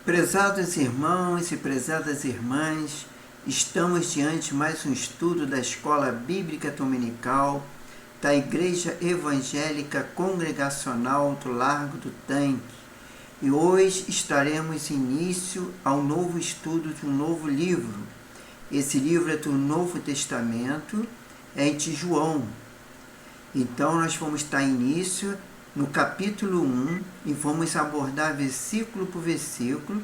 Prezados irmãos e prezadas irmãs, estamos diante de mais um estudo da Escola Bíblica Dominical da Igreja Evangélica Congregacional do Largo do Tanque. E hoje estaremos início ao novo estudo de um novo livro. Esse livro é do Novo Testamento, é de João. Então nós vamos estar início no capítulo 1 e vamos abordar versículo por versículo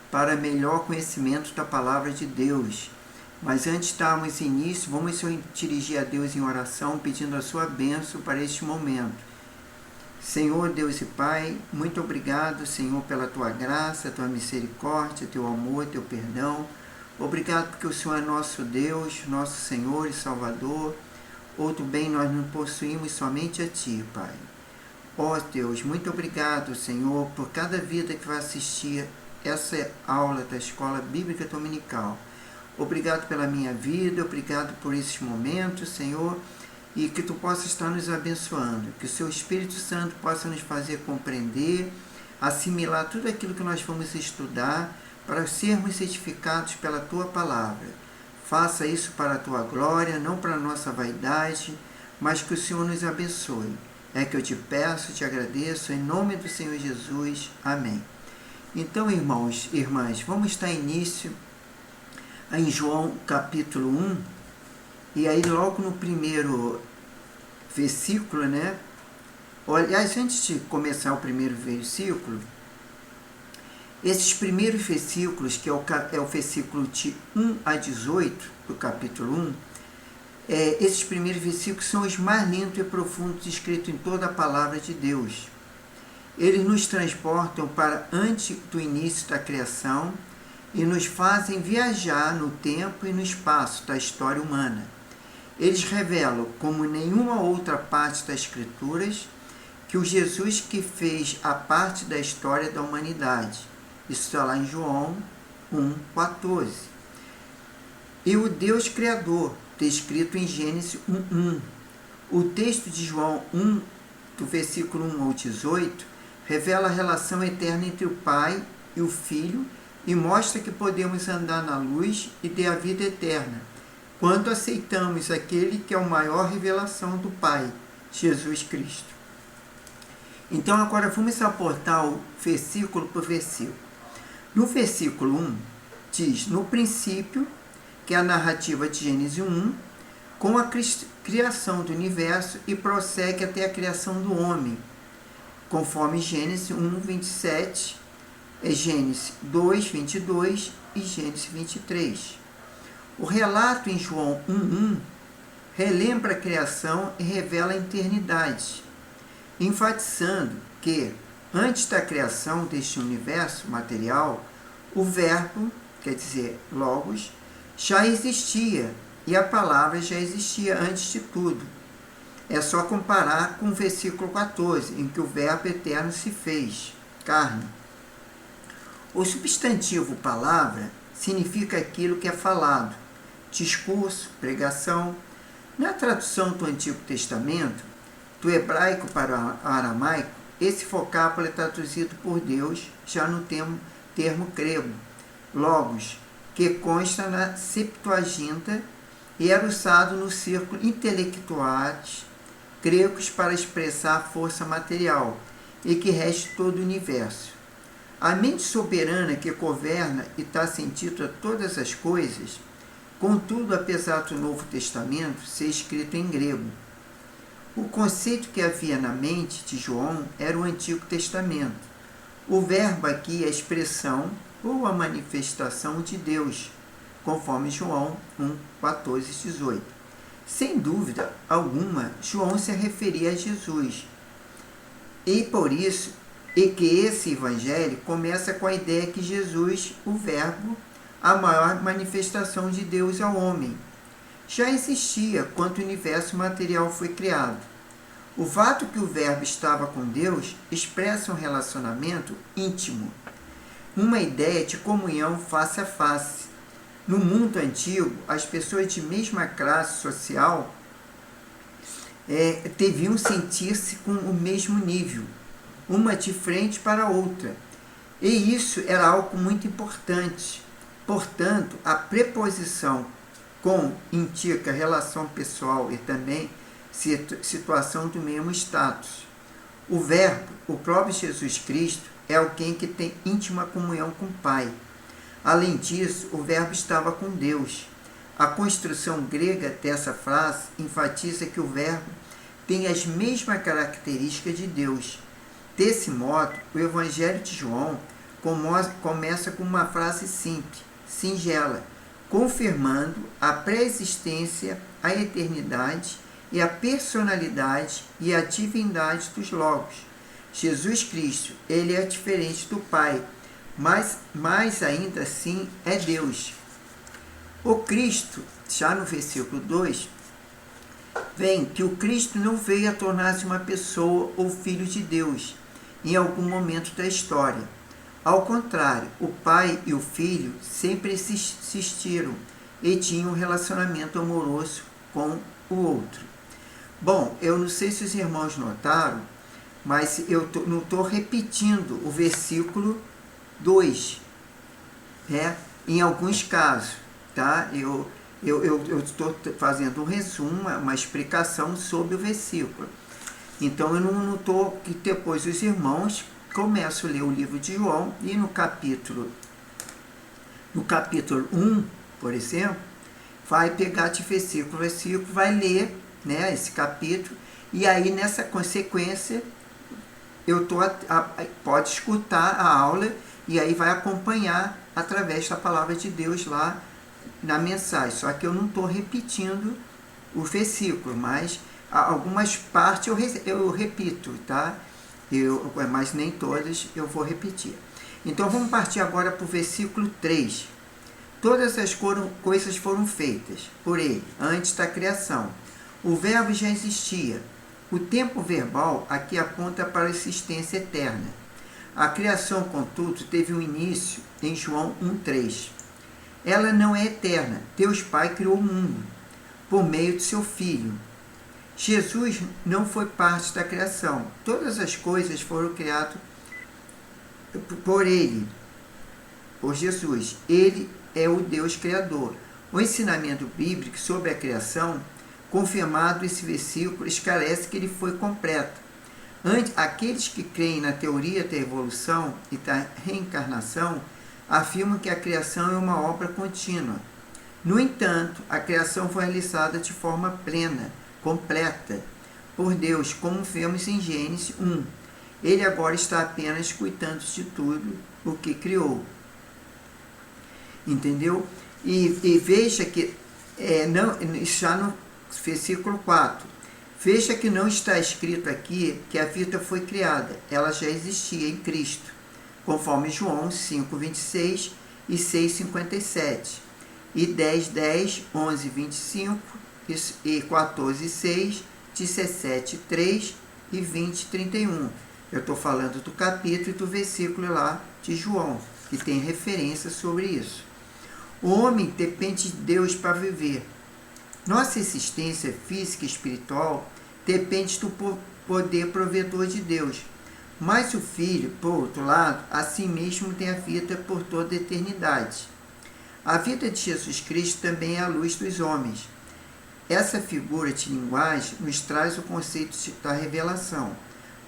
para melhor conhecimento da palavra de Deus. Mas antes de darmos início, vamos dirigir a Deus em oração, pedindo a sua bênção para este momento. Senhor, Deus e Pai, muito obrigado, Senhor, pela Tua graça, Tua misericórdia, Teu amor, Teu perdão. Obrigado porque o Senhor é nosso Deus, nosso Senhor e Salvador. Outro bem nós não possuímos somente a Ti, Pai. Ó Deus, muito obrigado, Senhor, por cada vida que vai assistir essa aula da Escola Bíblica Dominical. Obrigado pela minha vida, obrigado por esses momentos, Senhor, e que Tu possa estar nos abençoando, que o Seu Espírito Santo possa nos fazer compreender, assimilar tudo aquilo que nós vamos estudar, para sermos edificados pela Tua palavra. Faça isso para a Tua glória, não para a nossa vaidade, mas que o Senhor nos abençoe. É que eu te peço, te agradeço, em nome do Senhor Jesus. Amém. Então, irmãos e irmãs, vamos estar início em João capítulo 1, e aí logo no primeiro versículo, né? Aliás, antes de começar o primeiro versículo, esses primeiros versículos, que é o versículo de 1 a 18 do capítulo 1, esses primeiros versículos são os mais lindos e profundos escritos em toda a palavra de Deus. Eles nos transportam para antes do início da criação e nos fazem viajar no tempo e no espaço da história humana. Eles revelam, como nenhuma outra parte das Escrituras, que o Jesus que fez a parte da história da humanidade. Isso está lá em João 1,14. E o Deus Criador, descrito em Gênesis 1:1. O texto de João 1, do versículo 1 ao 18, revela a relação eterna entre o Pai e o Filho e mostra que podemos andar na luz e ter a vida eterna, quando aceitamos aquele que é a maior revelação do Pai, Jesus Cristo. Então agora vamos aportar o versículo por versículo. No versículo 1, diz, no princípio, que é a narrativa de Gênesis 1, com a criação do universo e prossegue até a criação do homem, conforme Gênesis 1, 27, Gênesis 2, 22 e Gênesis 23. O relato em João 1:1 relembra a criação e revela a eternidade, enfatizando que, antes da criação deste universo material, o Verbo, quer dizer, Logos, já existia, e a palavra já existia antes de tudo. É só comparar com o versículo 14, em que o Verbo eterno se fez carne. O substantivo palavra significa aquilo que é falado, discurso, pregação. Na tradução do Antigo Testamento, do hebraico para o aramaico, esse vocábulo é traduzido por Deus já no termo grego, logos, que consta na Septuaginta e era usado no círculo intelectuais gregos para expressar a força material e que rege todo o universo. A mente soberana que governa e dá sentido a todas as coisas, contudo, apesar do Novo Testamento ser escrito em grego. O conceito que havia na mente de João era o Antigo Testamento. O verbo aqui é a expressão ou a manifestação de Deus, conforme João 1, 14 e 18. Sem dúvida alguma, João se referia a Jesus. E por isso, que esse evangelho começa com a ideia que Jesus, o verbo, a maior manifestação de Deus ao homem, já existia quando o universo material foi criado. O fato que o verbo estava com Deus expressa um relacionamento íntimo, uma ideia de comunhão face a face. No mundo antigo, as pessoas de mesma classe social deviam sentir-se com o mesmo nível, uma de frente para a outra, E isso era algo muito importante. Portanto, a preposição com indica relação pessoal e também situação do mesmo status. O Verbo, o próprio Jesus Cristo, é alguém que tem íntima comunhão com o Pai. Além disso, o Verbo estava com Deus. A construção grega dessa frase enfatiza que o Verbo tem as mesmas características de Deus. Desse modo, o Evangelho de João começa com uma frase simples, singela, confirmando a pré-existência, a eternidade e a personalidade e a divindade dos Logos. Jesus Cristo, ele é diferente do Pai, mas ainda assim é Deus. O Cristo, já no versículo 2, vem que o Cristo não veio a tornar-se uma pessoa ou filho de Deus em algum momento da história. Ao contrário, o pai e o filho sempre existiram e tinham um relacionamento amoroso com o outro. Bom, eu não sei se os irmãos notaram, mas eu não estou repetindo o versículo 2, em alguns casos, tá? Eu estou fazendo um resumo, uma explicação sobre o versículo. Então eu não estou, que depois os irmãos começam a ler o livro de João e no capítulo 1, por exemplo, vai pegar de versículo a versículo, vai ler, né, esse capítulo, e aí nessa consequência pode escutar a aula e aí vai acompanhar através da palavra de Deus lá na mensagem. Só que eu não estou repetindo o versículo, mas algumas partes eu repito, tá? Mas nem todas eu vou repetir. Então vamos partir agora para o versículo 3. Todas as coisas foram feitas por ele, antes da criação. O verbo já existia. O tempo verbal aqui aponta para a existência eterna. A criação, contudo, teve um início em João 1,3. Ela não é eterna. Deus Pai criou o mundo por meio de seu Filho. Jesus não foi parte da criação. Todas as coisas foram criadas por Ele, por Jesus. Ele é o Deus Criador. O ensinamento bíblico sobre a criação, confirmado nesse versículo, esclarece que ele foi completo. Aqueles que creem na teoria da evolução e da reencarnação afirmam que a criação é uma obra contínua. No entanto, a criação foi realizada de forma plena, completa, por Deus, como vemos em Gênesis 1. Ele agora está apenas cuidando de tudo o que criou. Entendeu? E veja que, já no versículo 4, veja que não está escrito aqui que a vida foi criada, ela já existia em Cristo, conforme João 5,26 e 6,57, e 10,10, 11,25, e 14,6, 17,3 e 20,31. Eu estou falando do capítulo e do versículo lá de João, que tem referência sobre isso. O homem depende de Deus para viver. Nossa existência física e espiritual depende do poder provedor de Deus. Mas o Filho, por outro lado, assim mesmo tem a vida por toda a eternidade. A vida de Jesus Cristo também é a luz dos homens. Essa figura de linguagem nos traz o conceito da revelação.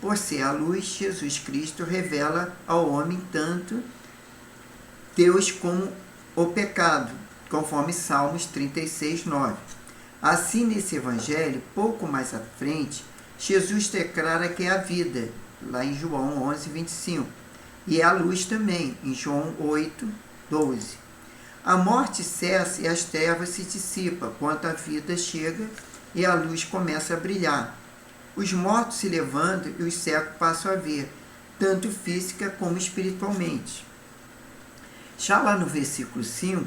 Por ser a luz, Jesus Cristo revela ao homem tanto Deus como o pecado, conforme Salmos 36, 9. Assim, nesse evangelho, pouco mais à frente, Jesus declara que é a vida, lá em João 11, 25, e é a luz também, em João 8, 12. A morte cessa e as trevas se dissipam, quando a vida chega e a luz começa a brilhar. Os mortos se levantam e os cegos passam a ver, tanto física como espiritualmente. Já lá no versículo 5,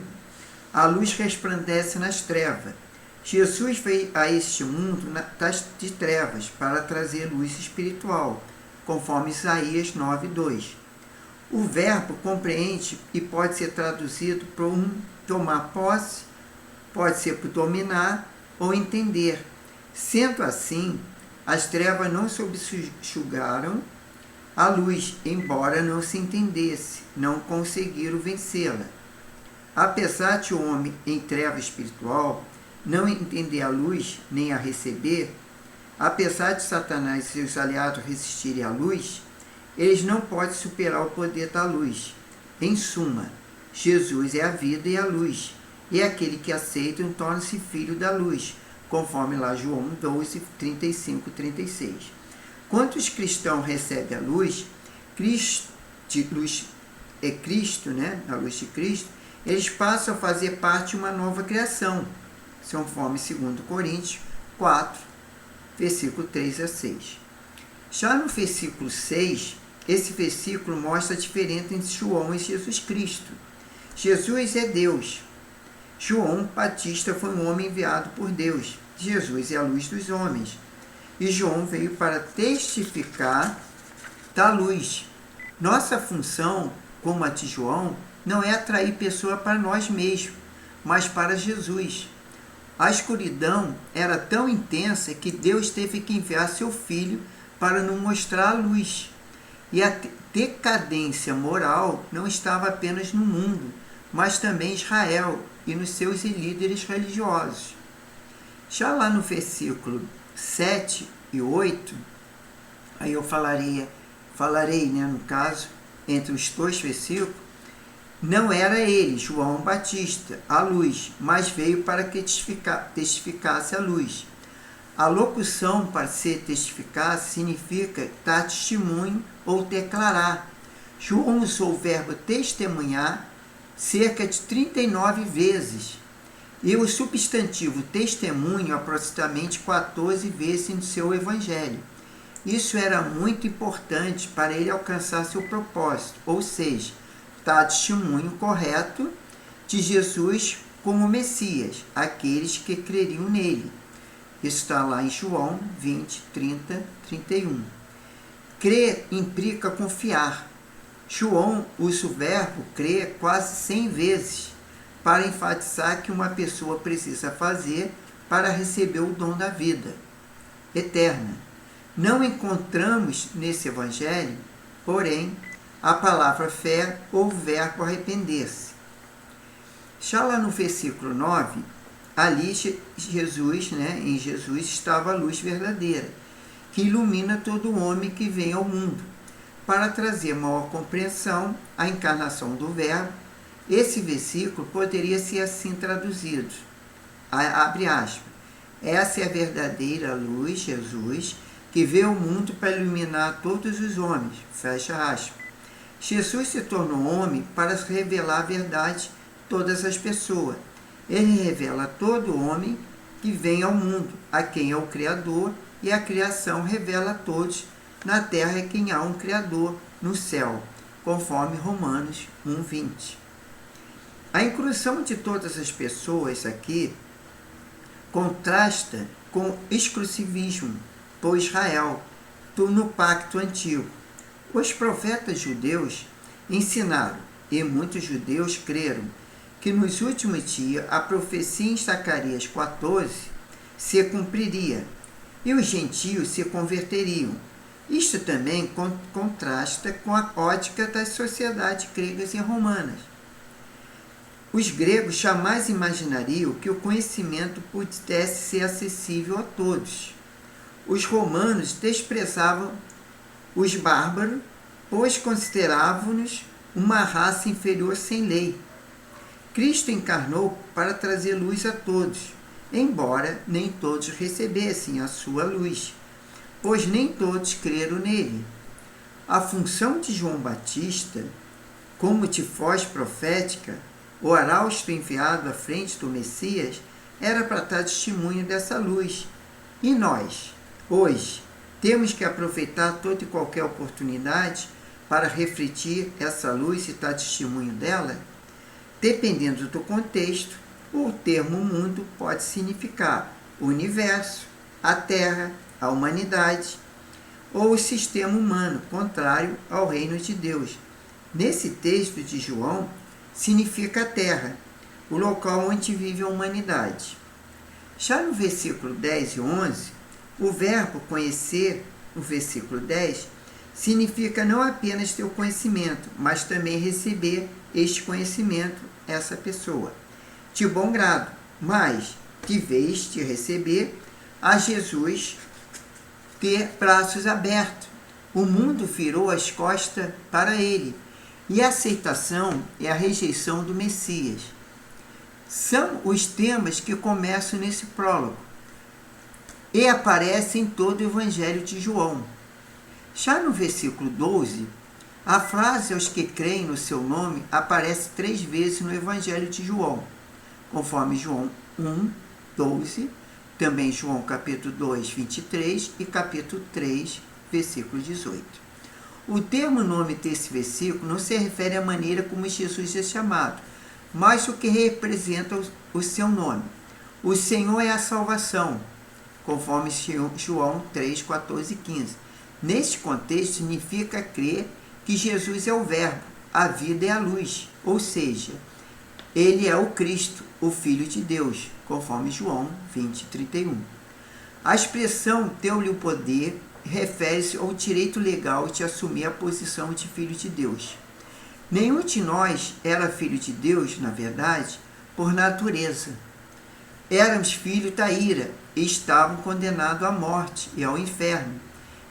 a luz resplandece nas trevas. Jesus veio a este mundo de trevas para trazer luz espiritual, conforme Isaías 9:2. O verbo compreende e pode ser traduzido por tomar posse, pode ser por dominar ou entender. Sendo assim, as trevas não subjugaram a luz, embora não se entendesse, não conseguiram vencê-la. Apesar de o homem em treva espiritual não entender a luz nem a receber, apesar de Satanás e seus aliados resistirem à luz, eles não podem superar o poder da luz. Em suma, Jesus é a vida e a luz, e aquele que aceita torna-se filho da luz, conforme lá João 12, 35 e 36. Quando os cristãos recebem a luz, luz é Cristo, né? A luz de Cristo, eles passam a fazer parte de uma nova criação, conforme 2 Coríntios 4, versículo 3 a 6. Já no versículo 6, esse versículo mostra a diferença entre João e Jesus Cristo. Jesus é Deus. João Batista foi um homem enviado por Deus. Jesus é a luz dos homens. E João veio para testificar da luz. Nossa função, como a de João, não é atrair pessoa para nós mesmos, mas para Jesus. A escuridão era tão intensa que Deus teve que enviar seu Filho para nos mostrar a luz. E a decadência moral não estava apenas no mundo, mas também em Israel e nos seus líderes religiosos. Já lá no versículo 7 e 8, aí eu falarei, né, no caso, entre os dois versículos, não era ele, João Batista, a luz, mas veio para que testificasse a luz. A locução para ser testificar significa dar testemunho ou declarar. João usou o verbo testemunhar cerca de 39 vezes e o substantivo testemunho aproximadamente 14 vezes no seu evangelho. Isso era muito importante para ele alcançar seu propósito, ou seja, dar testemunho correto de Jesus como Messias, aqueles que creriam nele. Isso está lá em João 20, 30, 31. Crer implica confiar. João usa o verbo crer quase 100 vezes para enfatizar que uma pessoa precisa fazer para receber o dom da vida eterna. Não encontramos nesse evangelho, porém, a palavra fé ou verbo arrepender-se. Já lá no versículo 9, ali Jesus, em Jesus estava a luz verdadeira, que ilumina todo homem que vem ao mundo. Para trazer maior compreensão à encarnação do verbo, esse versículo poderia ser assim traduzido, abre aspas, essa é a verdadeira luz, Jesus, que veio ao mundo para iluminar todos os homens, fecha aspas. Jesus se tornou homem para revelar a verdade a todas as pessoas. Ele revela a todo homem que vem ao mundo, a quem é o Criador, e a criação revela a todos na terra quem há um Criador no céu, conforme Romanos 1:20. A inclusão de todas as pessoas aqui contrasta com o exclusivismo por Israel no pacto antigo. Os profetas judeus ensinaram, e muitos judeus creram, que nos últimos dias a profecia em Zacarias 14 se cumpriria, e os gentios se converteriam. Isto também contrasta com a ótica das sociedades gregas e romanas. Os gregos jamais imaginariam que o conhecimento pudesse ser acessível a todos. Os romanos desprezavam os bárbaros, pois consideravam-nos uma raça inferior sem lei. Cristo encarnou para trazer luz a todos, embora nem todos recebessem a sua luz, pois nem todos creram nele. A função de João Batista, como de voz profética, o arauto enviado à frente do Messias, era para dar testemunho dessa luz. E nós, hoje, temos que aproveitar toda e qualquer oportunidade para refletir essa luz e dar testemunho dela? Dependendo do contexto, o termo mundo pode significar o universo, a terra, a humanidade, ou o sistema humano, contrário ao reino de Deus. Nesse texto de João, significa a terra, o local onde vive a humanidade. Já no versículo 10 e 11, o verbo conhecer, no versículo 10, significa não apenas ter o conhecimento, mas também receber este conhecimento, essa pessoa, de bom grado, mas, de vez de receber, a Jesus ter braços abertos. O mundo virou as costas para ele, e a aceitação é a rejeição do Messias. São os temas que começam nesse prólogo e aparecem em todo o Evangelho de João. Já no versículo 12, a frase aos que creem no seu nome aparece 3 vezes no Evangelho de João, conforme João 1, 12, também João capítulo 2, 23 e capítulo 3, versículo 18. O termo nome desse versículo não se refere à maneira como Jesus é chamado, mas o que representa o seu nome. O Senhor é a salvação, conforme João 3, 14 e 15. Neste contexto, significa crer que Jesus é o Verbo, a vida é a luz, ou seja, ele é o Cristo, o Filho de Deus, conforme João 20, 31. A expressão deu-lhe o poder refere-se ao direito legal de assumir a posição de Filho de Deus. Nenhum de nós era filho de Deus, na verdade, por natureza. Éramos filhos da ira e estavam condenados à morte e ao inferno.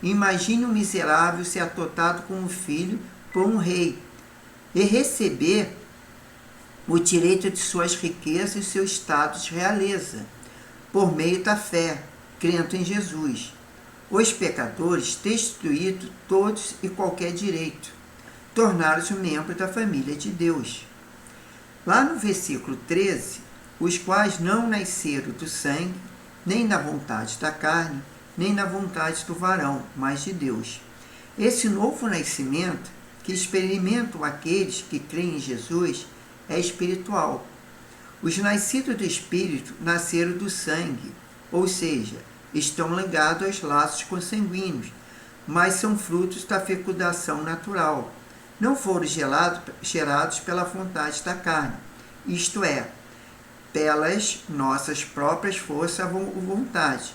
Imagine um miserável ser adotado como filho por um rei e receber o direito de suas riquezas e seu status de realeza, por meio da fé, crendo em Jesus. Os pecadores, destituídos todos e qualquer direito, tornaram-se membros da família de Deus. Lá no versículo 13, os quais não nasceram do sangue, nem na vontade da carne, nem na vontade do varão, mas de Deus. Esse novo nascimento, que experimentam aqueles que creem em Jesus, é espiritual. Os nascidos do Espírito nasceram do sangue, ou seja, estão ligados aos laços consanguíneos, mas são frutos da fecundação natural. Não foram gerados pela vontade da carne, isto é, pelas nossas próprias forças ou vontade.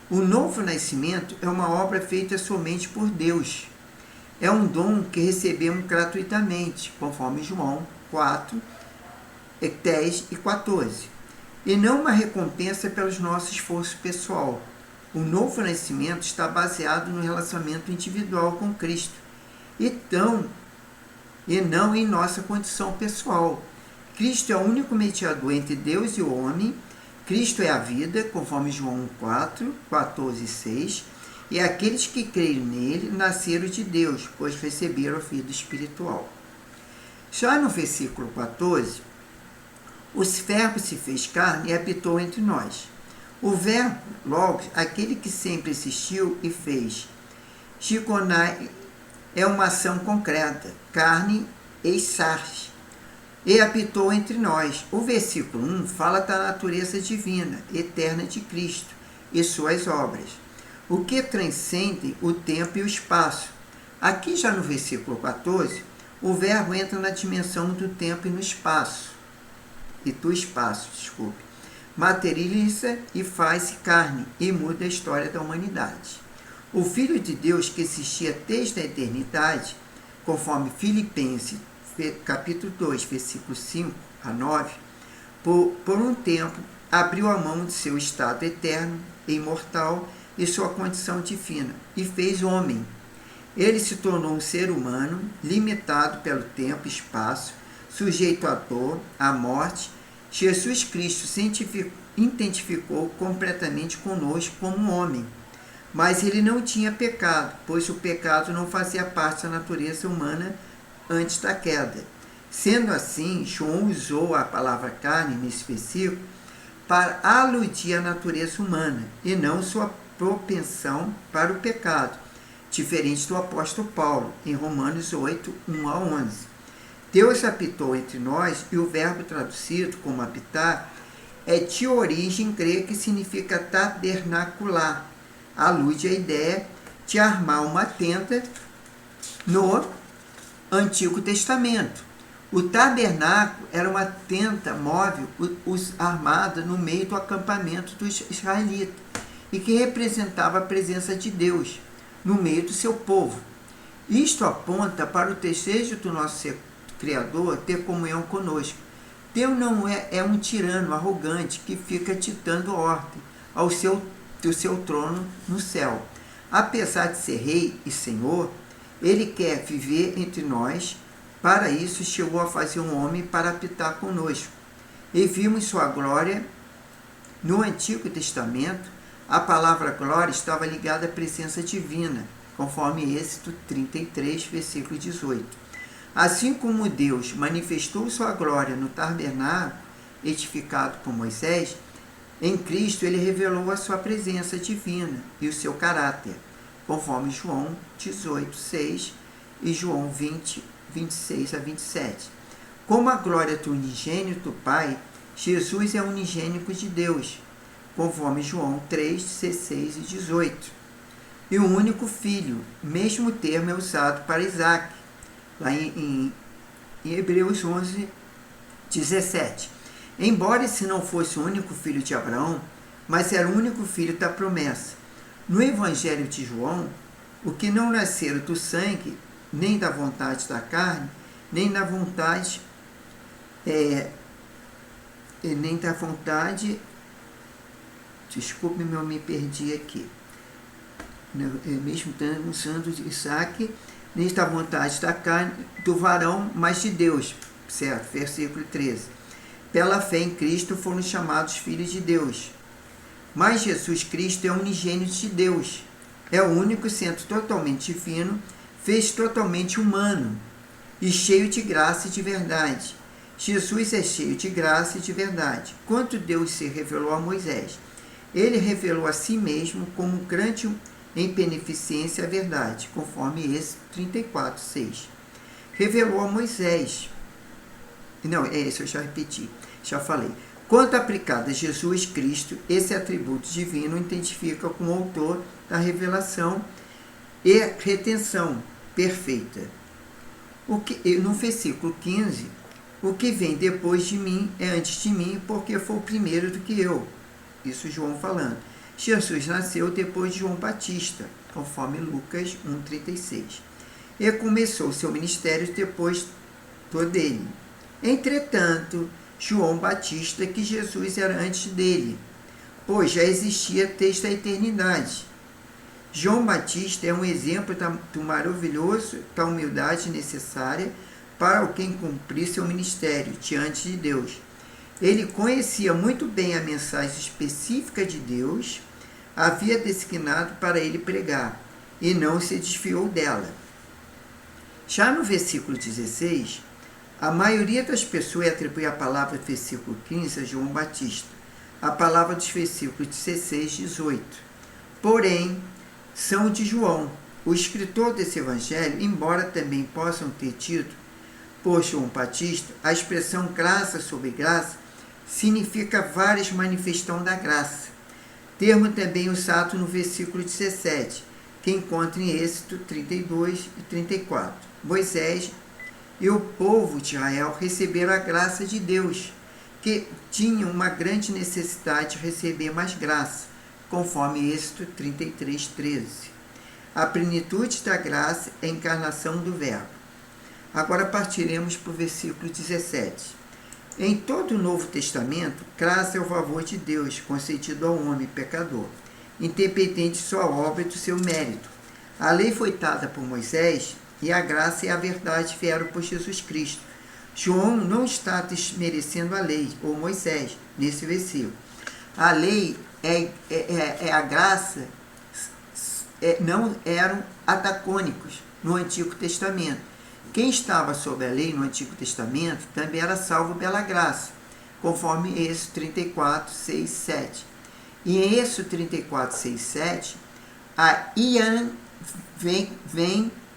O novo nascimento é uma obra feita somente por Deus. É um dom que recebemos gratuitamente, conforme João 4, 10 e 14. E não uma recompensa pelos nosso esforço pessoal. O novo nascimento está baseado no relacionamento individual com Cristo, e não em nossa condição pessoal. Cristo é o único mediador entre Deus e o homem. Cristo é a vida, conforme João 4, 14 e 6, e aqueles que creem nele nasceram de Deus, pois receberam a vida espiritual. Já no versículo 14, o Verbo se fez carne e habitou entre nós. O Verbo, logo, aquele que sempre existiu e fez. Gigonai é uma ação concreta, carne e sarge, e habitou entre nós. O versículo 1 fala da natureza divina, eterna de Cristo e suas obras, o que transcende o tempo e o espaço. Aqui já no versículo 14, o Verbo entra na dimensão do tempo e no espaço, materializa e faz carne e muda a história da humanidade. O Filho de Deus, que existia desde a eternidade, conforme Filipenses capítulo 2, versículos 5 a 9, por um tempo abriu a mão de seu estado eterno e imortal e sua condição divina, e fez homem. Ele se tornou um ser humano, limitado pelo tempo e espaço, sujeito à dor, à morte. Jesus Cristo se identificou completamente conosco como um homem, mas ele não tinha pecado, pois o pecado não fazia parte da natureza humana antes da queda. Sendo assim, João usou a palavra carne nesse versículo para aludir à natureza humana e não sua propensão para o pecado, diferente do apóstolo Paulo, em Romanos 8, 1 a 11. Deus habitou entre nós, e o verbo traduzido como habitar é de origem grega que significa tabernacular. Alude à ideia de armar uma tenda no Antigo Testamento. O tabernáculo era uma tenda móvel armada no meio do acampamento dos israelitas e que representava a presença de Deus no meio do seu povo. Isto aponta para o desejo do nosso Criador ter comunhão conosco. Deus não é um tirano arrogante que fica ditando ordem do seu trono no céu. Apesar de ser rei e senhor, ele quer viver entre nós. Para isso chegou a fazer um homem para habitar conosco. E vimos sua glória no Antigo Testamento. A palavra glória estava ligada à presença divina, conforme Êxodo 33, versículo 18. Assim como Deus manifestou sua glória no tabernáculo edificado por Moisés, em Cristo ele revelou a sua presença divina e o seu caráter, conforme João 18, 6 e João 20, 26 a 27. Como a glória do unigênito Pai, Jesus é unigênito de Deus, conforme João 3, 16 e 18. E o único filho, mesmo termo é usado para Isaac, lá em Hebreus 11, 17. Embora esse não fosse o único filho de Abraão, mas era o único filho da promessa. No Evangelho de João, o que não nasceram do sangue, nem da vontade da carne, nem da vontade, desculpe-me, eu me perdi aqui, mesmo estando usando de Isaac, nem da vontade da carne, do varão, mas de Deus, certo? Versículo 13. Pela fé em Cristo foram chamados filhos de Deus. Mas Jesus Cristo é unigênito de Deus. É o único, sendo totalmente divino, fez totalmente humano e cheio de graça e de verdade. Jesus é cheio de graça e de verdade. Quando Deus se revelou a Moisés, ele revelou a si mesmo como grande em beneficência a verdade, conforme Êxodo 34, 6. Revelou a Moisés. Não, esse eu já repeti, já falei. Quanto aplicado a Jesus Cristo, esse atributo divino identifica como autor da revelação e retenção perfeita. No versículo 15, o que vem depois de mim é antes de mim, porque foi o primeiro do que eu. Isso João falando. Jesus nasceu depois de João Batista, conforme Lucas 1,36. E começou seu ministério depois dele. Entretanto, João Batista que Jesus era antes dele, pois já existia desde a eternidade. João Batista é um exemplo do maravilhoso, da humildade necessária para quem cumprir seu ministério diante de Deus. Ele conhecia muito bem a mensagem específica de Deus, havia designado para ele pregar, e não se desviou dela. Já no versículo 16, a maioria das pessoas atribui a palavra do versículo 15 a João Batista, a palavra dos versículos 16 e 18. Porém, são de João, o escritor desse evangelho, embora também possam ter tido por João Batista, a expressão graça sobre graça significa várias manifestações da graça, termo também usado no versículo 17, que encontra em Êxodo 32 e 34. Moisés e o povo de Israel receberam a graça de Deus, que tinham uma grande necessidade de receber mais graça, conforme Êxodo 33, 13. A plenitude da graça é a encarnação do Verbo. Agora partiremos para o versículo 17. Em todo o Novo Testamento, graça é o favor de Deus concedido ao homem pecador, independente de sua obra e do seu mérito. A lei foi dada por Moisés e a graça e a verdade vieram por Jesus Cristo. João não está desmerecendo a lei ou Moisés nesse versículo. A lei a graça não eram antagônicos no Antigo Testamento. Quem estava sob a lei no Antigo Testamento também era salvo pela graça, conforme Êxodo 34, 6, 7. E em Êxodo 34, 6, 7, a Ian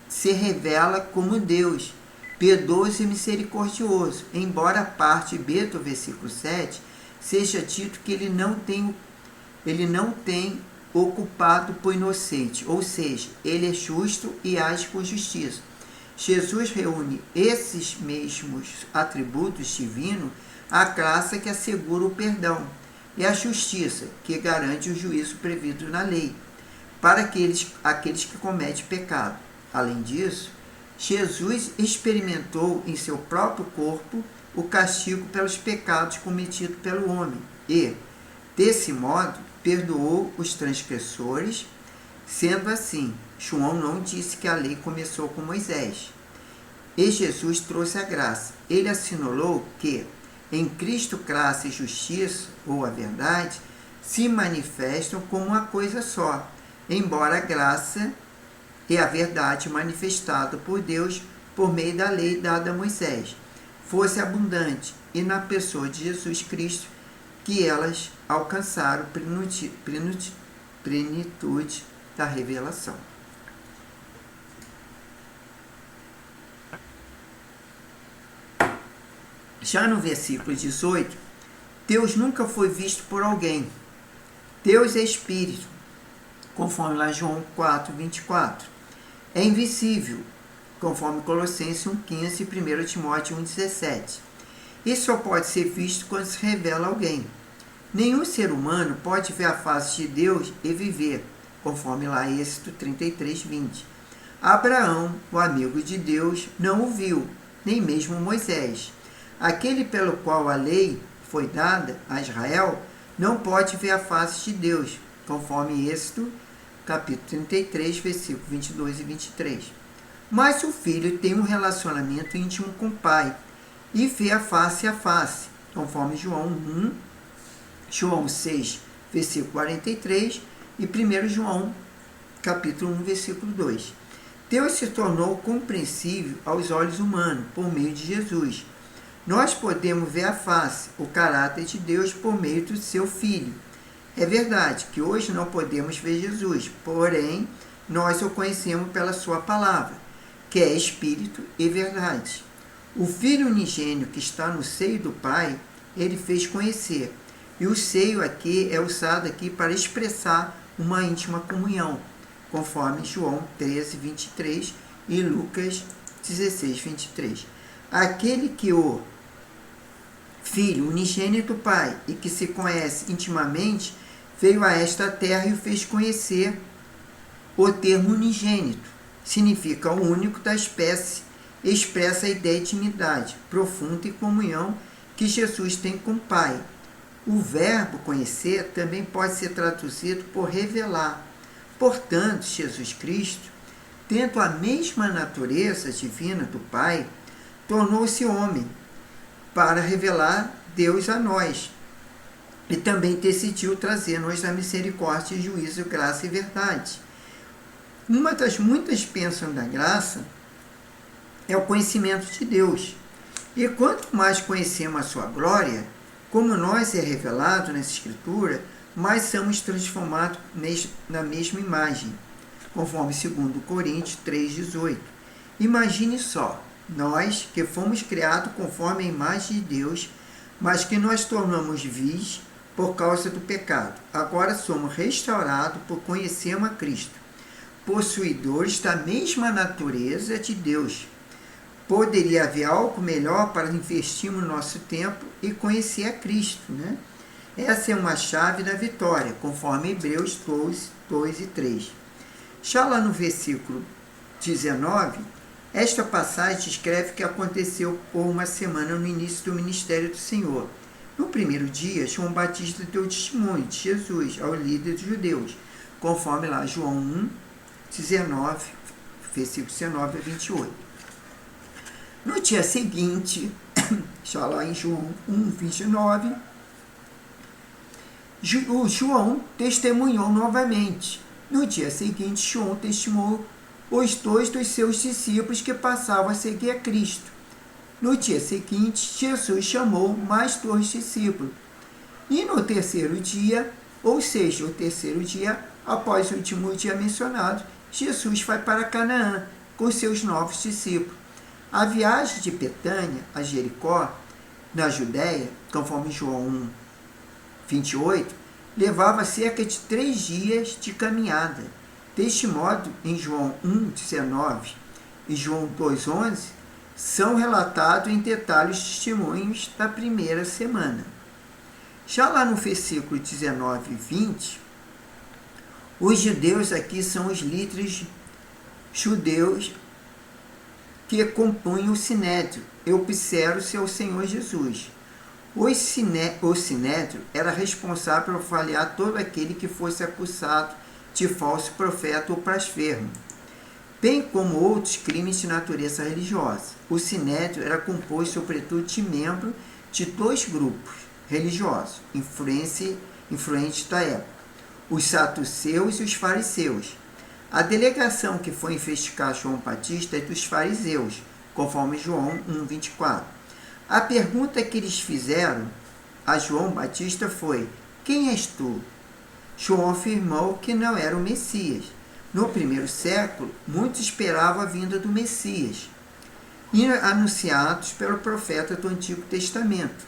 se revela como Deus, piedoso e misericordioso, embora a parte B do versículo 7 seja dito que ele não tem ocupado por inocente, ou seja, ele é justo e age com justiça. Jesus reúne esses mesmos atributos divinos, a graça que assegura o perdão e a justiça que garante o juízo previsto na lei para aqueles que cometem pecado. Além disso, Jesus experimentou em seu próprio corpo o castigo pelos pecados cometidos pelo homem e, desse modo, perdoou os transgressores. Sendo assim, João não disse que a lei começou com Moisés. E Jesus trouxe a graça. Ele assinalou que em Cristo graça e justiça, ou a verdade, se manifestam como uma coisa só, embora a graça e a verdade manifestada por Deus por meio da lei dada a Moisés fosse abundante, e na pessoa de Jesus Cristo que elas alcançaram plenitude da revelação. Já no versículo 18, Deus nunca foi visto por alguém. Deus é Espírito, conforme lá João 4, 24. É invisível, conforme Colossenses 1,15 e 1 Timóteo 1,17. E só pode ser visto quando se revela alguém. Nenhum ser humano pode ver a face de Deus e viver, conforme lá Êxodo 33, 20. Abraão, o amigo de Deus, não o viu, nem mesmo Moisés. Aquele pelo qual a lei foi dada a Israel não pode ver a face de Deus, conforme Êxodo, capítulo 33, versículos 22 e 23. Mas o filho tem um relacionamento íntimo com o pai e vê a face, conforme João 6, versículo 43 e 1 João, capítulo 1, versículo 2. Deus se tornou compreensível aos olhos humanos por meio de Jesus. Nós podemos ver a face, o caráter de Deus por meio do seu Filho. É verdade que hoje não podemos ver Jesus, porém, nós o conhecemos pela sua palavra, que é Espírito e verdade. O Filho unigênito que está no seio do Pai, ele fez conhecer. E o seio aqui é usado aqui para expressar uma íntima comunhão, conforme João 13, 23 e Lucas 16, 23. Aquele que o Filho unigênito do Pai e que se conhece intimamente, veio a esta terra e o fez conhecer. O termo unigênito significa o único da espécie, expressa a ideia de intimidade profunda e comunhão que Jesus tem com o Pai. O verbo conhecer também pode ser traduzido por revelar. Portanto, Jesus Cristo, tendo a mesma natureza divina do Pai, tornou-se homem para revelar Deus a nós. E também decidiu trazer-nos a misericórdia, juízo, graça e verdade. Uma das muitas bênçãos da graça é o conhecimento de Deus. E quanto mais conhecemos a sua glória, como nós é revelado nessa Escritura, mais somos transformados na mesma imagem, conforme 2 Coríntios 3,18. Imagine só, nós que fomos criados conforme a imagem de Deus, mas que nós tornamos vis por causa do pecado. Agora somos restaurados por conhecermos a Cristo, possuidores da mesma natureza de Deus. Poderia haver algo melhor para investirmos nosso tempo e conhecer a Cristo, né? Essa é uma chave da vitória, conforme Hebreus 12, 2 e 3. Já lá no versículo 19, esta passagem descreve o que aconteceu por uma semana no início do ministério do Senhor. No primeiro dia, João Batista deu testemunho de Jesus ao líder dos judeus, conforme lá João 1, 19, versículo 19 a 28. No dia seguinte, já lá em João 1, 29, João testemunhou novamente. No dia seguinte, João testemunhou os dois dos seus discípulos que passavam a seguir a Cristo. No dia seguinte, Jesus chamou mais 2 discípulos. E no terceiro dia, ou seja, o terceiro dia, após o último dia mencionado, Jesus vai para Canaã com seus novos discípulos. A viagem de Betânia a Jericó, na Judéia, conforme João 1, 28, levava cerca de 3 dias de caminhada. Deste modo, em João 1, 19 e João 2, 11, são relatados em detalhe os testemunhos da primeira semana. Já lá no versículo 19 e 20, os judeus aqui são os líderes judeus que compunham o Sinédrio e obseram-se ao Senhor Jesus. O Sinédrio era responsável por avaliar todo aquele que fosse acusado de falso profeta ou blasfemo, bem como outros crimes de natureza religiosa. O Sinédrio era composto sobretudo de membros de dois grupos religiosos influentes da época, os saduceus e os fariseus. A delegação que foi investigar João Batista é dos fariseus, conforme João 1,24. A pergunta que eles fizeram a João Batista foi: quem és tu? João afirmou que não era o Messias. No primeiro século, muitos esperavam a vinda do Messias, anunciados pelo profeta do Antigo Testamento.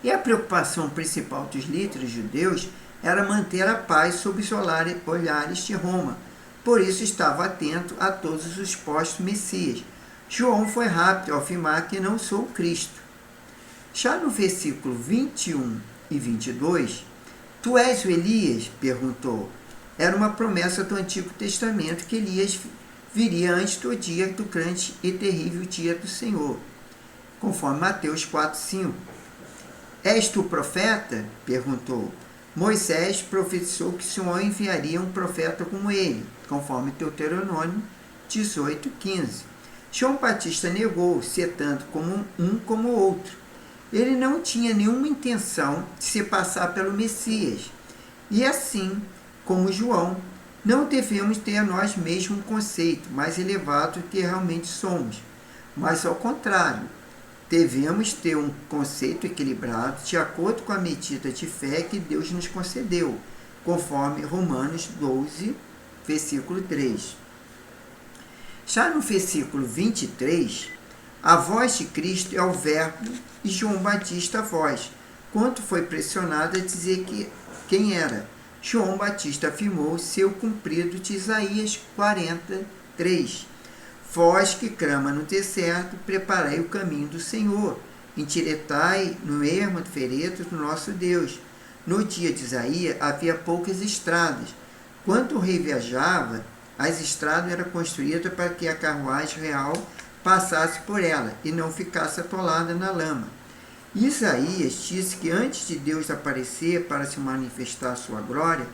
E a preocupação principal dos líderes judeus era manter a paz sob os olhares de Roma. Por isso estava atento a todos os supostos Messias. João foi rápido ao afirmar que não sou o Cristo. Já no versículo 21 e 22, tu és o Elias? Perguntou. Era uma promessa do Antigo Testamento que Elias viria antes do dia do grande e terrível dia do Senhor, conforme Mateus 4,5. És tu profeta? Perguntou. Moisés profetizou que o Senhor enviaria um profeta como ele, conforme Deuteronômio 18,15. João Batista negou, ser tanto como um como o outro. Ele não tinha nenhuma intenção de se passar pelo Messias. E assim como João, não devemos ter nós mesmos um conceito mais elevado do que realmente somos, mas ao contrário, devemos ter um conceito equilibrado de acordo com a medida de fé que Deus nos concedeu, conforme Romanos 12, versículo 3. Já no versículo 23, a voz de Cristo é o verbo e João Batista a voz, quando foi pressionado a dizer quem era. João Batista afirmou ser o cumprido de Isaías 43. Vós que clama no deserto, preparai o caminho do Senhor, endireitai no ermo de veredas do nosso Deus. No dia de Isaías havia poucas estradas. Quando o rei viajava, as estradas eram construídas para que a carruagem real passasse por ela e não ficasse atolada na lama. Isaías disse que antes de Deus aparecer para se manifestar a sua glória,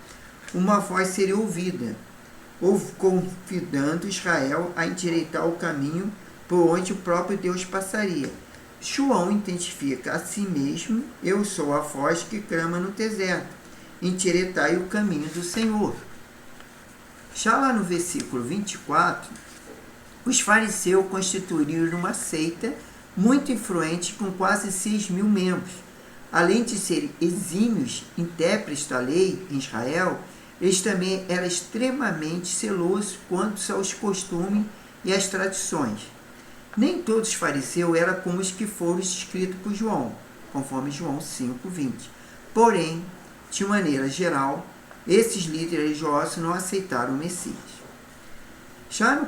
uma voz seria ouvida, convidando Israel a endireitar o caminho por onde o próprio Deus passaria. João identifica a si mesmo: eu sou a voz que clama no deserto, endireitai o caminho do Senhor. Já lá no versículo 24, os fariseus constituíram uma seita muito influente com quase 6.000 membros. Além de serem exímios intérpretes da lei em Israel, eles também eram extremamente zelosos quanto aos costumes e às tradições. Nem todos os fariseus eram como os que foram descritos por João, conforme João 5,20. Porém, de maneira geral, esses líderes religiosos não aceitaram o Messias. Já no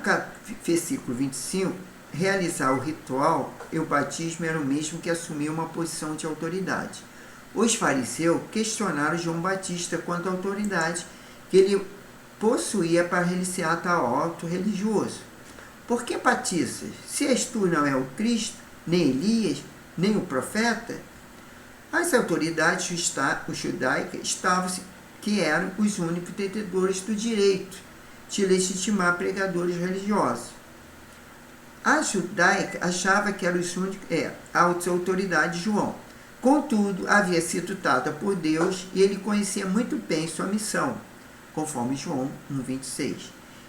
versículo 25, realizar o ritual e o batismo era o mesmo que assumir uma posição de autoridade. Os fariseus questionaram João Batista quanto à autoridade que ele possuía para realizar tal ato religioso. Por que batistas? Se és tu não é o Cristo, nem Elias, nem o profeta? As autoridades judaicas estavam que eram os únicos detentores do direito de legitimar pregadores religiosos. A judaica achava que eram os únicos, a autoridade de João. Contudo, havia sido dada por Deus e ele conhecia muito bem sua missão, conforme João 1,26.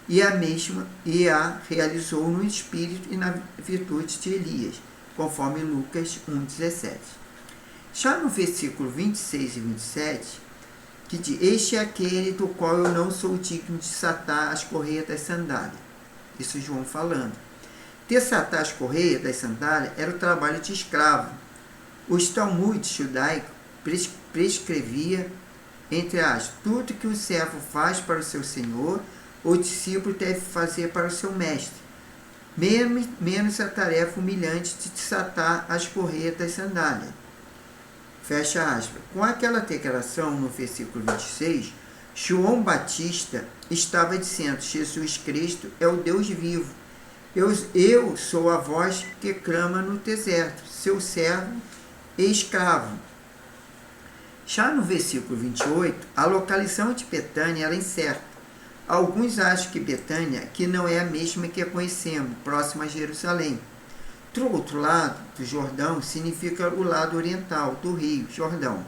E a realizou no espírito e na virtude de Elias, conforme Lucas 1,17. Já no versículo 26 e 27, que diz: este é aquele do qual eu não sou digno de desatar as correias das sandálias. Isso João falando. Desatar as correias das sandálias era o trabalho de escravo. Os Talmudes judaicos prescrevia, entre aspas, tudo que o servo faz para o seu senhor, o discípulo deve fazer para o seu mestre, menos a tarefa humilhante de desatar as correias das sandálias. Fecha aspas. Com aquela declaração no versículo 26, João Batista estava dizendo: Jesus Cristo é o Deus vivo. Eu sou a voz que clama no deserto, seu servo e escravo. Já no versículo 28, a localização de Betânia era incerta. Alguns acham que Betânia que não é a mesma que a conhecemos, próxima a Jerusalém. Do outro lado do Jordão significa o lado oriental do rio Jordão.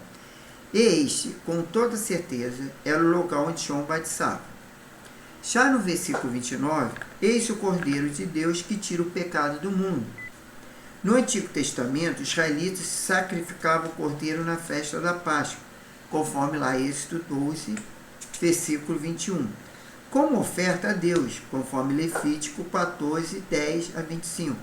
E este, com toda certeza, era o local onde João batizava. Já no versículo 29, eis o Cordeiro de Deus que tira o pecado do mundo. No Antigo Testamento, os israelitas sacrificavam o cordeiro na festa da Páscoa, conforme lá Êxodo 12, versículo 21, como oferta a Deus, conforme Levítico 14, 10 a 25.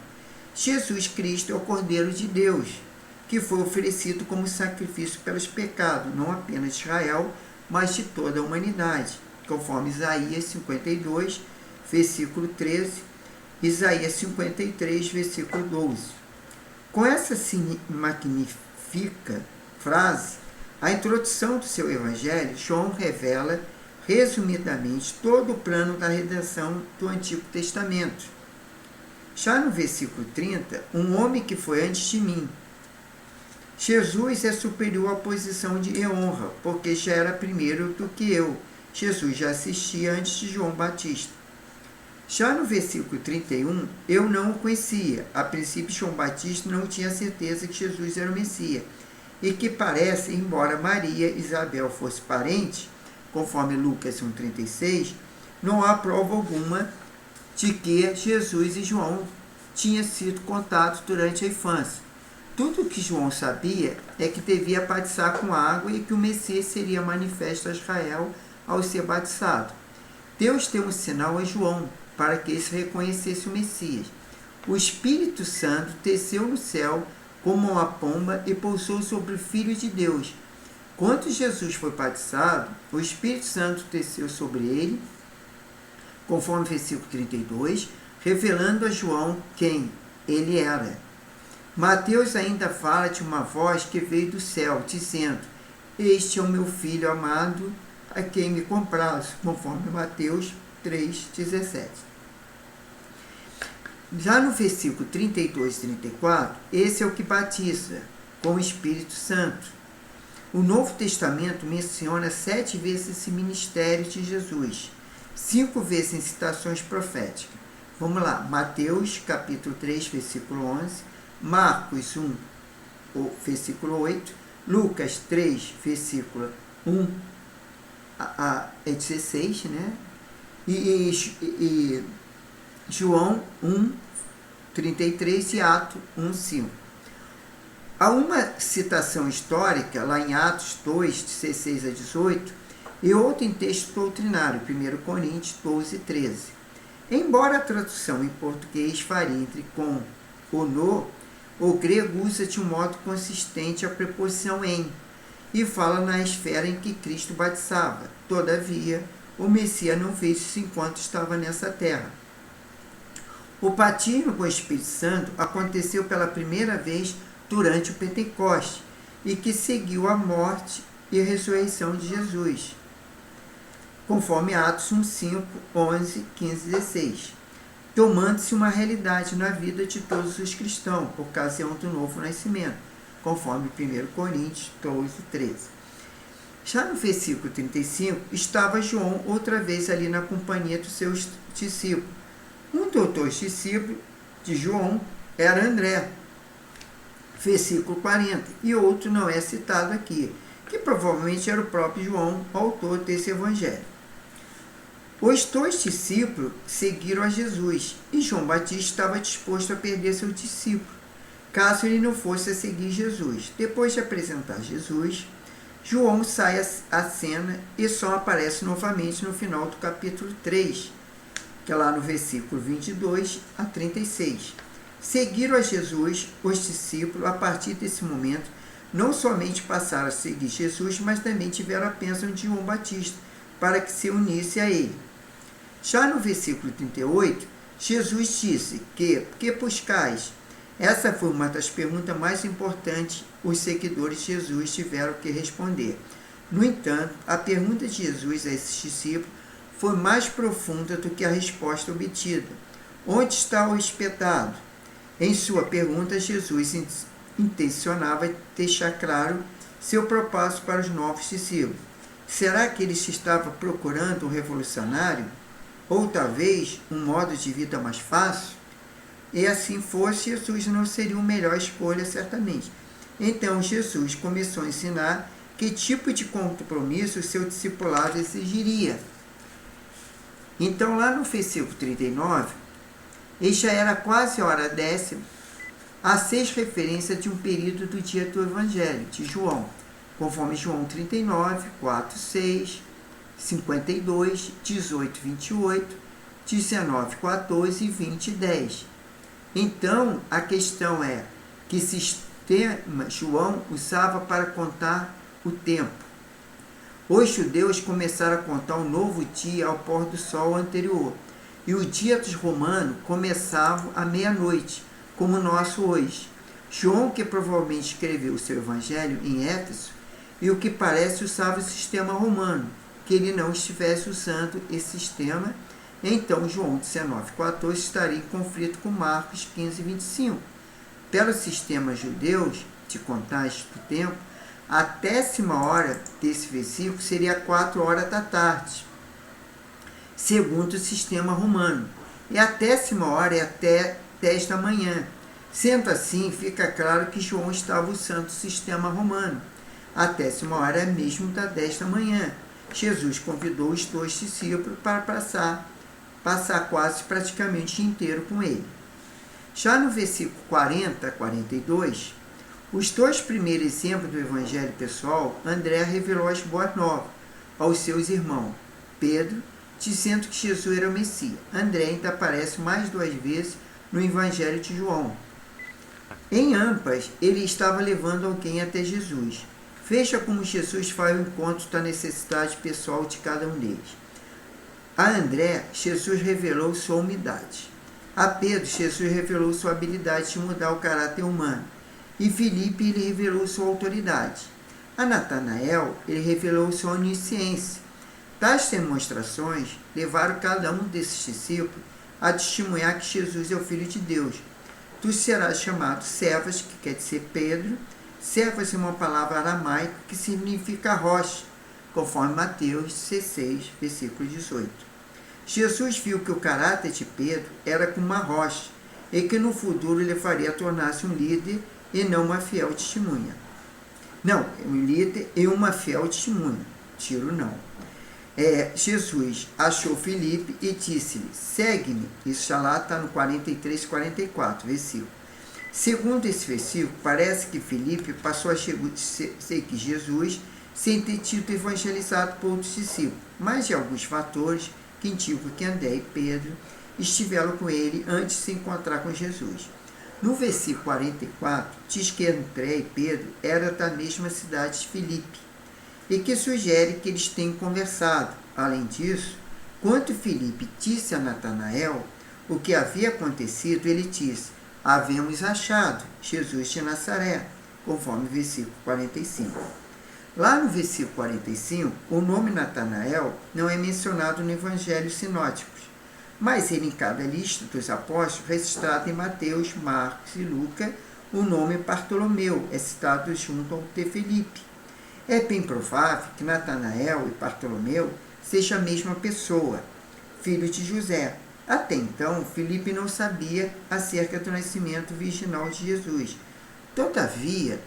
Jesus Cristo é o Cordeiro de Deus, que foi oferecido como sacrifício pelos pecados, não apenas de Israel, mas de toda a humanidade, conforme Isaías 52, versículo 13, Isaías 53, versículo 12. Com essa magnífica frase, a introdução do seu evangelho, João revela, resumidamente, todo o plano da redenção do Antigo Testamento. Já no versículo 30, um homem que foi antes de mim. Jesus é superior à posição de honra, porque já era primeiro do que eu. Jesus já assistia antes de João Batista. Já no versículo 31, eu não o conhecia. A princípio, João Batista não tinha certeza que Jesus era o Messias. E que parece, embora Maria e Isabel fossem parentes, conforme Lucas 1,36, não há prova alguma de que Jesus e João tinham sido contados durante a infância. Tudo o que João sabia é que devia batizar com água e que o Messias seria manifesto a Israel ao ser batizado. Deus deu um sinal a João, para que esse reconhecesse o Messias. O Espírito Santo desceu no céu como uma pomba e pousou sobre o Filho de Deus. Quando Jesus foi batizado, o Espírito Santo desceu sobre ele, conforme o versículo 32, revelando a João quem ele era. Mateus ainda fala de uma voz que veio do céu, dizendo: este é o meu Filho amado, a quem me comprazo, conforme Mateus 3,17. Já no versículo 32 e 34, esse é o que batiza com o Espírito Santo. O Novo Testamento menciona 7 vezes esse ministério de Jesus, 5 vezes em citações proféticas. Vamos lá, Mateus capítulo 3, versículo 11, Marcos 1, versículo 8, Lucas 3, versículo 1 a 16, né? E João 1, 33 e Atos 1, 5. Há uma citação histórica, lá em Atos 2, 16 a 18, e outra em texto doutrinário, 1 Coríntios 12, 13. Embora a tradução em português varie entre com ou no, o grego usa de um modo consistente a preposição em, e fala na esfera em que Cristo batizava. Todavia, o Messias não fez isso enquanto estava nessa terra. O batismo com o Espírito Santo aconteceu pela primeira vez durante o Pentecoste, e que seguiu a morte e a ressurreição de Jesus, conforme Atos 1, 5, 11, 15 e 16, tomando-se uma realidade na vida de todos os cristãos, por ocasião do novo nascimento, conforme 1 Coríntios 12, 13. Já no versículo 35, estava João outra vez ali na companhia dos seus discípulos. Um dos dois discípulos de João era André, versículo 40, e outro não é citado aqui, que provavelmente era o próprio João, autor desse evangelho. Os dois discípulos seguiram a Jesus, e João Batista estava disposto a perder seu discípulo, caso ele não fosse a seguir Jesus. Depois de apresentar Jesus, João sai à cena e só aparece novamente no final do capítulo 3, que é lá no versículo 22 a 36. Seguiram a Jesus, os discípulos, a partir desse momento, não somente passaram a seguir Jesus, mas também tiveram a bênção de João Batista, para que se unisse a ele. Já no versículo 38, Jesus disse que buscais? Essa foi uma das perguntas mais importantes os seguidores de Jesus tiveram que responder. No entanto, a pergunta de Jesus a esses discípulos foi mais profunda do que a resposta obtida. Onde está o hospedado? Em sua pergunta, Jesus intencionava deixar claro seu propósito para os novos discípulos. Será que eles estavam procurando um revolucionário? Ou talvez um modo de vida mais fácil? E assim fosse, Jesus não seria a melhor escolha, certamente. Então Jesus começou a ensinar que tipo de compromisso o seu discipulado exigiria. Então, lá no versículo 39, e já era quase a hora 10, há 6 referências de um período do dia do Evangelho de João, conforme João 39, 4, 6, 52, 18, 28, 19, 14 e 20, 10. Então, a questão é que sistema João usava para contar o tempo. Os judeus começaram a contar um novo dia ao pôr do sol anterior, e o dia dos romanos começava à meia-noite, como o nosso hoje. João, que provavelmente escreveu o seu evangelho em Éfeso, e o que parece usava o sistema romano, que ele não estivesse usando esse sistema, então João 19,14 estaria em conflito com Marcos 15,25. Pelo sistema judeu de contagem do tempo, a 10ª hora desse versículo seria 4 horas da tarde, segundo o sistema romano, e a 10ª hora é até 10 da manhã. Sendo assim, fica claro que João estava usando o sistema romano. A 10ª hora é mesmo da 10 da manhã. Jesus convidou os 2 discípulos para passar quase praticamente o dia inteiro com ele. Já no versículo 40 a 42, os 2 primeiros exemplos do evangelho pessoal, André revelou as boas novas aos seus irmãos, Pedro, dizendo que Jesus era o Messias. André ainda aparece mais 2 vezes no evangelho de João. Em ambas, ele estava levando alguém até Jesus. Veja como Jesus faz o encontro da necessidade pessoal de cada um deles. A André, Jesus revelou sua humildade. A Pedro, Jesus revelou sua habilidade de mudar o caráter humano. E Filipe, ele revelou sua autoridade. A Natanael, ele revelou sua onisciência. Tais demonstrações levaram cada um desses discípulos a testemunhar que Jesus é o Filho de Deus. Tu serás chamado Cefas, que quer dizer Pedro. Cefas é uma palavra aramaica que significa rocha, conforme Mateus 16, versículo 18. Jesus viu que o caráter de Pedro era como uma rocha, e que no futuro ele faria tornar-se um líder e não uma fiel testemunha. Não, um líder e uma fiel testemunha. Tiro não. Jesus achou Filipe e disse-lhe, segue-me. Isso já lá está no 43 e 44, versículo. Segundo esse versículo, parece que Filipe passou a seguir Jesus sem ter sido evangelizado por outros discípulos, mas de alguns fatores que indicam que André e Pedro estiveram com ele antes de se encontrar com Jesus. No versículo 44, diz que André e Pedro eram da mesma cidade de Filipe, e que sugere que eles tenham conversado. Além disso, quando Filipe disse a Natanael o que havia acontecido, ele disse, havemos achado Jesus de Nazaré, conforme o versículo 45. Lá no versículo 45, o nome Natanael não é mencionado no Evangelho sinóticos, mas ele em cada lista dos apóstolos, registrado em Mateus, Marcos e Lucas, o nome Bartolomeu é citado junto ao de Filipe. É bem provável que Natanael e Bartolomeu sejam a mesma pessoa, filho de José. Até então, Filipe não sabia acerca do nascimento virginal de Jesus. Todavia,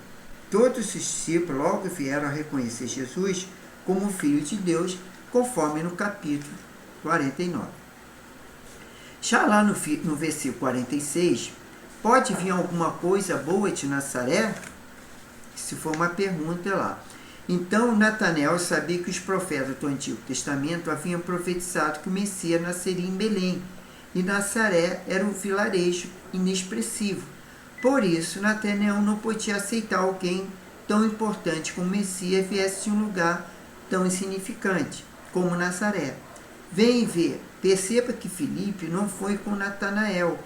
todos os discípulos logo vieram a reconhecer Jesus como Filho de Deus, conforme no capítulo 49. Já lá no versículo 46, pode vir alguma coisa boa de Nazaré? Se for uma pergunta lá. Então, Natanael sabia que os profetas do Antigo Testamento haviam profetizado que o Messias nasceria em Belém, e Nazaré era um vilarejo inexpressivo. Por isso, Natanael não podia aceitar alguém tão importante como o Messias viesse de um lugar tão insignificante como Nazaré. Vem ver, perceba que Filipe não foi com Natanael.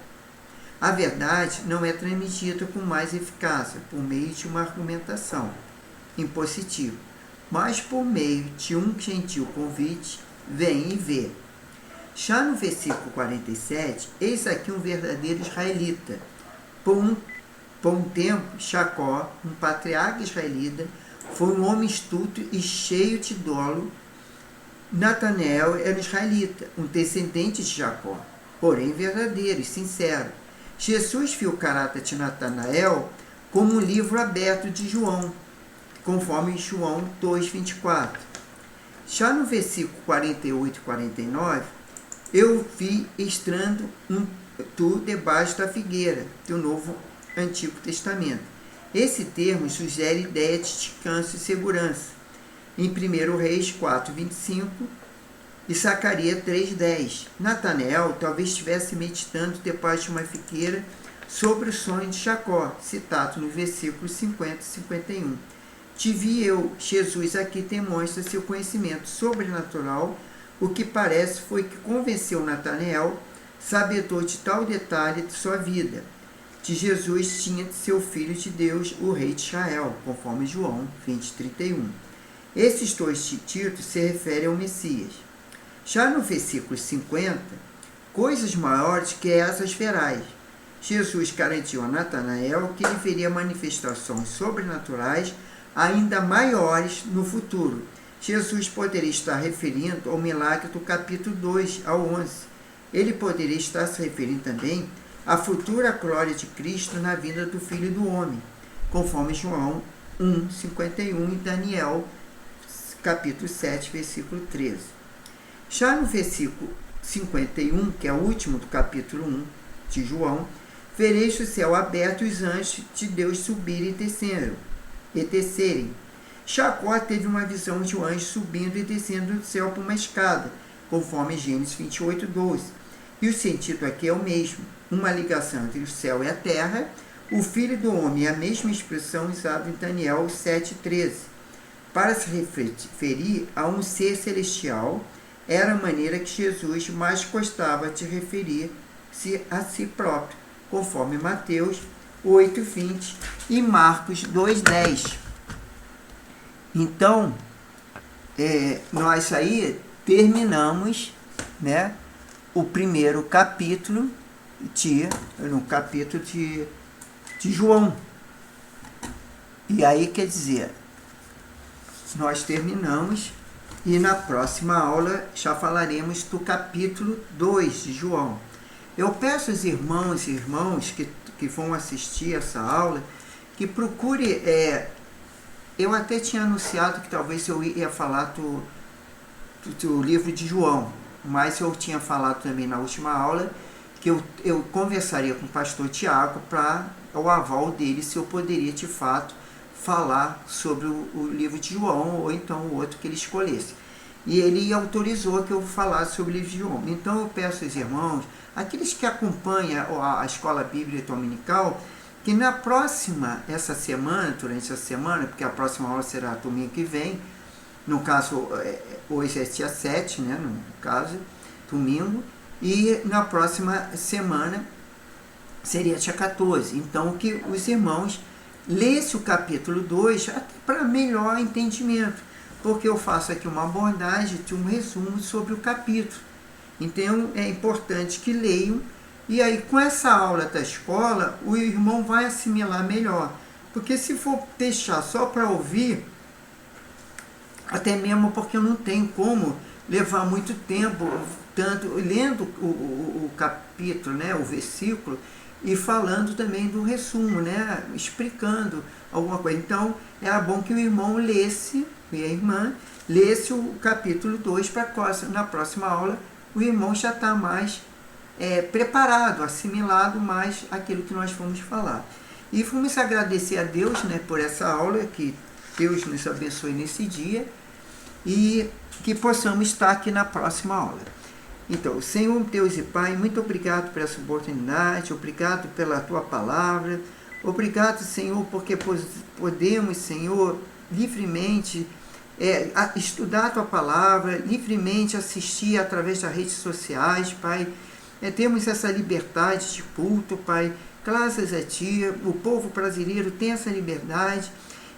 A verdade não é transmitida com mais eficácia por meio de uma argumentação impositivo. mas por meio de um gentil convite, vem e vê. Já no versículo 47, eis aqui um verdadeiro israelita. Por um tempo, Jacó, um patriarca israelita, foi um homem astuto e cheio de dolo. Natanael era um israelita, um descendente de Jacó, porém verdadeiro e sincero. Jesus viu o caráter de Natanael como um livro aberto de João, conforme João 2,24. Já no versículo 48 e 49, eu vi estrando tu debaixo da figueira, do Novo Antigo Testamento. Esse termo sugere ideia de descanso e segurança. Em 1 Reis 4,25 e Zacarias 3,10. Natanael talvez estivesse meditando debaixo de uma figueira sobre o sonho de Jacó, citado no versículo 50 e 51. Te vi eu, Jesus aqui demonstra seu conhecimento sobrenatural. O que parece foi que convenceu Natanael, sabedor de tal detalhe de sua vida. De Jesus tinha de ser o Filho de Deus, o Rei de Israel, conforme João 20:31. Esses dois títulos se referem ao Messias. Já no versículo 50, coisas maiores que essas verás. Jesus garantiu a Natanael que ele veria manifestações sobrenaturais ainda maiores no futuro. Jesus poderia estar referindo ao milagre do capítulo 2 ao 11. Ele poderia estar se referindo também à futura glória de Cristo na vinda do Filho do Homem, conforme João 1:51 e Daniel, capítulo 7, versículo 13. Já no versículo 51, que é o último do capítulo 1 de João, vereis o céu aberto e os anjos de Deus subirem e descerem. Jacó teve uma visão de um anjo subindo e descendo do céu por uma escada, conforme Gênesis 28:12. E o sentido aqui é o mesmo, uma ligação entre o céu e a terra. O Filho do Homem é a mesma expressão usada em Daniel 7:13. Para se referir a um ser celestial, era a maneira que Jesus mais gostava de referir-se a si próprio, conforme Mateus 8:20 e Marcos 2:10. Então, nós aí terminamos, né, o primeiro capítulo no capítulo de João. E aí, quer dizer, nós terminamos e na próxima aula já falaremos do capítulo 2 de João. Eu peço aos irmãos e irmãs que vão assistir essa aula que procure. Eu até tinha anunciado que talvez eu ia falar do livro de João, mas eu tinha falado também na última aula que eu conversaria com o pastor Tiago para o aval dele se eu poderia de fato falar sobre o livro de João ou então o outro que ele escolhesse. E ele autorizou que eu falasse sobre o livro de João. Então eu peço aos irmãos, aqueles que acompanham a escola bíblica dominical, que na próxima, durante essa semana, porque a próxima aula será domingo que vem, no caso, hoje é dia 7, né, no caso, domingo, e na próxima semana seria dia 14. Então, que os irmãos lessem o capítulo 2 para melhor entendimento, porque eu faço aqui uma abordagem de um resumo sobre o capítulo. Então, é importante que leiam. E aí, com essa aula da escola, o irmão vai assimilar melhor. Porque se for deixar só para ouvir, até mesmo porque eu não tenho como levar muito tempo, tanto lendo o capítulo, né, o versículo, e falando também do resumo, né, explicando alguma coisa. Então, era bom que o irmão lesse, e a irmã, lesse o capítulo 2 para na próxima aula, o irmão já está mais preparado, assimilado mais aquilo que nós vamos falar. E vamos agradecer a Deus, né, por essa aula, que Deus nos abençoe nesse dia e que possamos estar aqui na próxima aula. Então, Senhor Deus e Pai, muito obrigado por essa oportunidade, obrigado pela Tua palavra, obrigado, Senhor, porque podemos, Senhor, livremente estudar a Tua palavra, livremente assistir através das redes sociais, Pai. Temos essa liberdade de culto, Pai. Graças a Ti, o povo brasileiro tem essa liberdade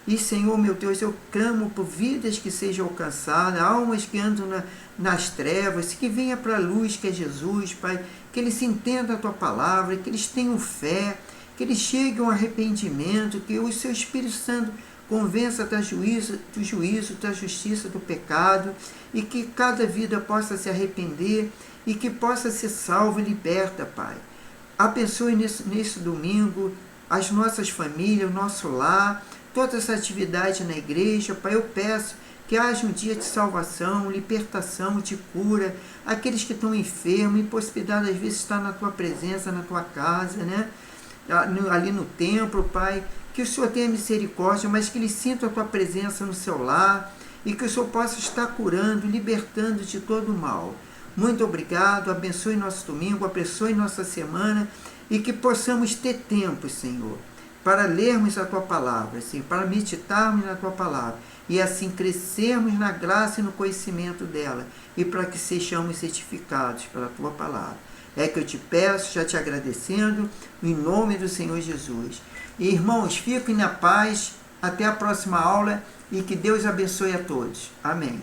E, Senhor, meu Deus, eu clamo por vidas que sejam alcançadas, almas que andam nas trevas, que venha para a luz, que é Jesus, Pai, que eles entendam a Tua palavra, que eles tenham fé, que eles cheguem ao arrependimento, que o Seu Espírito Santo convença do juízo, da justiça, do pecado, e que cada vida possa se arrepender e que possa ser salva e liberta, Pai. Abençoe nesse domingo as nossas famílias, o nosso lar, toda essa atividade na igreja. Pai, eu peço que haja um dia de salvação, libertação, de cura, aqueles que estão enfermos, impossibilidade às vezes estar na Tua presença, na Tua casa, né? Ali no templo, Pai, que o Senhor tenha misericórdia, mas que eles sintam a Tua presença no seu lar e que o Senhor possa estar curando, libertando de todo o mal. Muito obrigado, abençoe nosso domingo, abençoe nossa semana e que possamos ter tempo, Senhor, para lermos a Tua palavra, Senhor, para meditarmos na Tua palavra e assim crescermos na graça e no conhecimento dela e para que sejamos certificados pela Tua palavra. É que eu te peço, já te agradecendo, em nome do Senhor Jesus. E, irmãos, fiquem na paz, até a próxima aula e que Deus abençoe a todos. Amém.